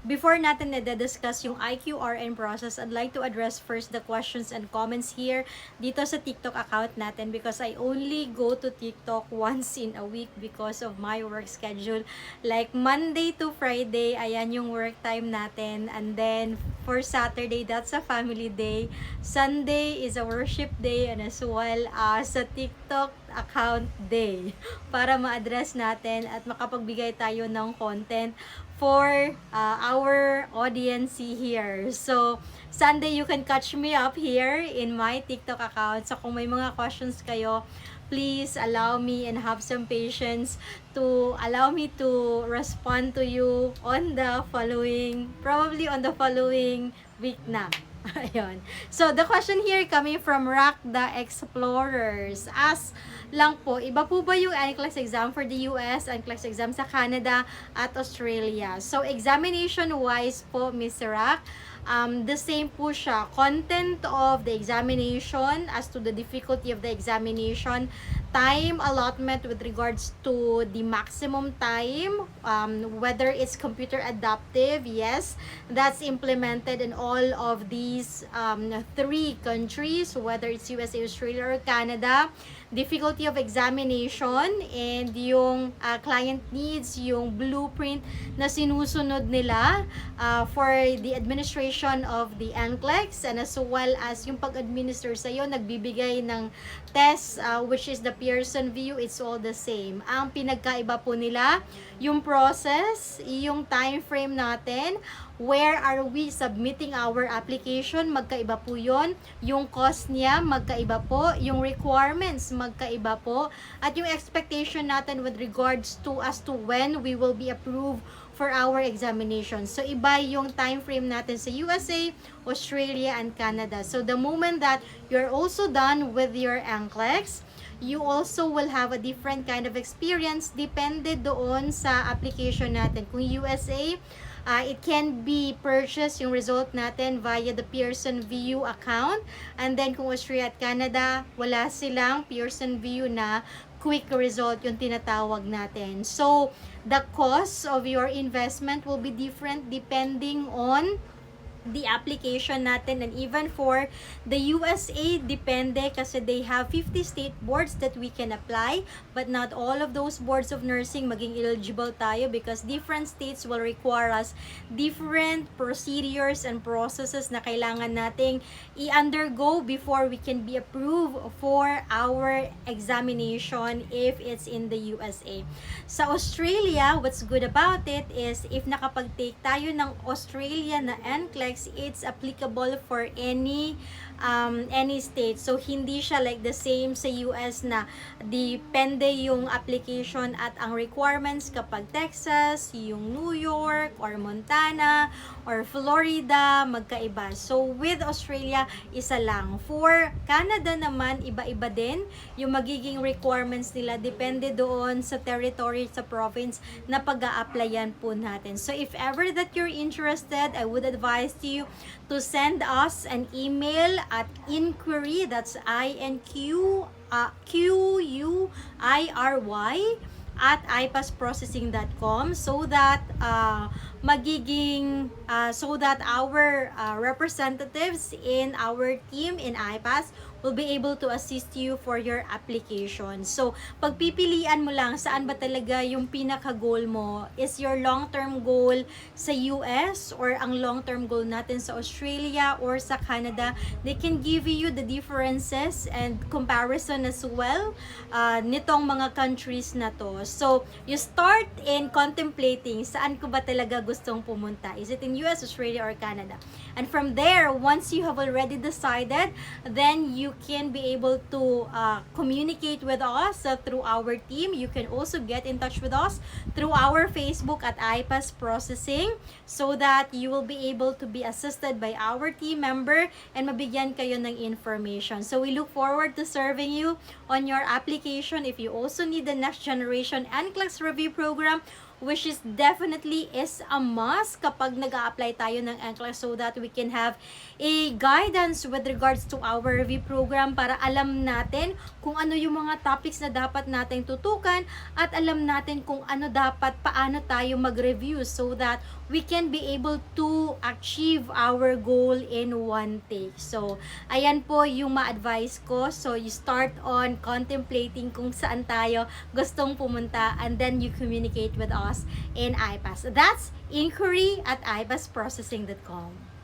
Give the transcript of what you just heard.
before natin na-discuss yung IQRN process, I'd like to address first the questions and comments here dito sa TikTok account natin because I only go to TikTok once in a week because of my work schedule. Like Monday to Friday, ayan yung work time natin. And then for Saturday, that's a family day. Sunday is a worship day and as well as a TikTok account day para ma-address natin at makapagbigay tayo ng content for our audience here. So, Sunday, you can catch me up here in my TikTok account. So, kung may mga questions kayo, please allow me and have some patience to allow me to respond to you on the following, probably on the following week na. Ayun. So, the question here coming from Rock the Explorers. As lang po, iba po ba yung NCLEX exam for the US, NCLEX exam sa Canada at Australia? So, examination-wise po, Miss Rock, the same po siya. Content of the examination as to the difficulty of the examination, time allotment with regards to the maximum time, whether it's computer adaptive, yes, that's implemented in all of these three countries, whether it's USA, Australia, or Canada. Difficulty of examination and yung client needs, yung blueprint na sinusunod nila for the administration of the NCLEX and as well as yung pag-administer sa'yo, nagbibigay ng test which is the Pearson VUE, it's all the same. Ang pinagkaiba po nila, yung process, yung time frame natin, where are we submitting our application, magkaiba po yun. Yung cost niya, magkaiba po. Yung requirements, magkaiba po. At yung expectation natin with regards to as to when we will be approved for our examination. So, iba yung time frame natin sa USA, Australia, and Canada. So, the moment that you're also done with your NCLEX, you also will have a different kind of experience depende doon sa application natin. Kung USA, it can be purchased yung result natin via the Pearson VUE account. And then kung Australia at Canada, wala silang Pearson VUE na quick result yung tinatawag natin. So, the cost of your investment will be different depending on the application natin, and even for the USA, depende kasi they have 50 state boards that we can apply, but not all of those boards of nursing maging eligible tayo because different states will require us different procedures and processes na kailangan nating i-undergo before we can be approved for our examination if it's in the USA. Sa Australia, what's good about it is if nakapag-take tayo ng Australia na NCLEX, it's applicable for any state. So, hindi siya like the same sa US na depende yung application at ang requirements kapag Texas, yung New York, or Montana, or Florida, magkaiba. So, with Australia, isa lang. For Canada naman, iba-iba din yung magiging requirements nila. Depende doon sa territory, sa province na pag-a-applyan po natin. So, if ever that you're interested, I would advise you to send us an email at inquiry, that's INQUIRY at ipasprocessing.com so that so that our representatives in our team in IPAS will be able to assist you for your application. So, pagpipilian mo lang saan ba talaga yung pinaka-goal mo. Is your long-term goal sa US or ang long-term goal natin sa Australia or sa Canada? They can give you the differences and comparison as well nitong mga countries na to. So, you start in contemplating saan ko ba talaga gustong pumunta. Is it in US, Australia, or Canada? And from there, once you have already decided, then you can be able to communicate with us through our team. You can also get in touch with us through our Facebook at IPAS Processing so that you will be able to be assisted by our team member and mabigyan kayo ng information. So we look forward to serving you on your application. If you also need the next generation NCLEX review program, which is definitely is a must kapag nag-a-apply tayo ng NCLEX so that we can have a guidance with regards to our review program para alam natin kung ano yung mga topics na dapat nating tutukan at alam natin kung ano dapat, paano tayo mag-review so that we can be able to achieve our goal in one take. So, ayan po yung ma-advise ko. So, you start on contemplating kung saan tayo gustong pumunta, and then you communicate with us in iPass. That's inquiry at ipassprocessing.com.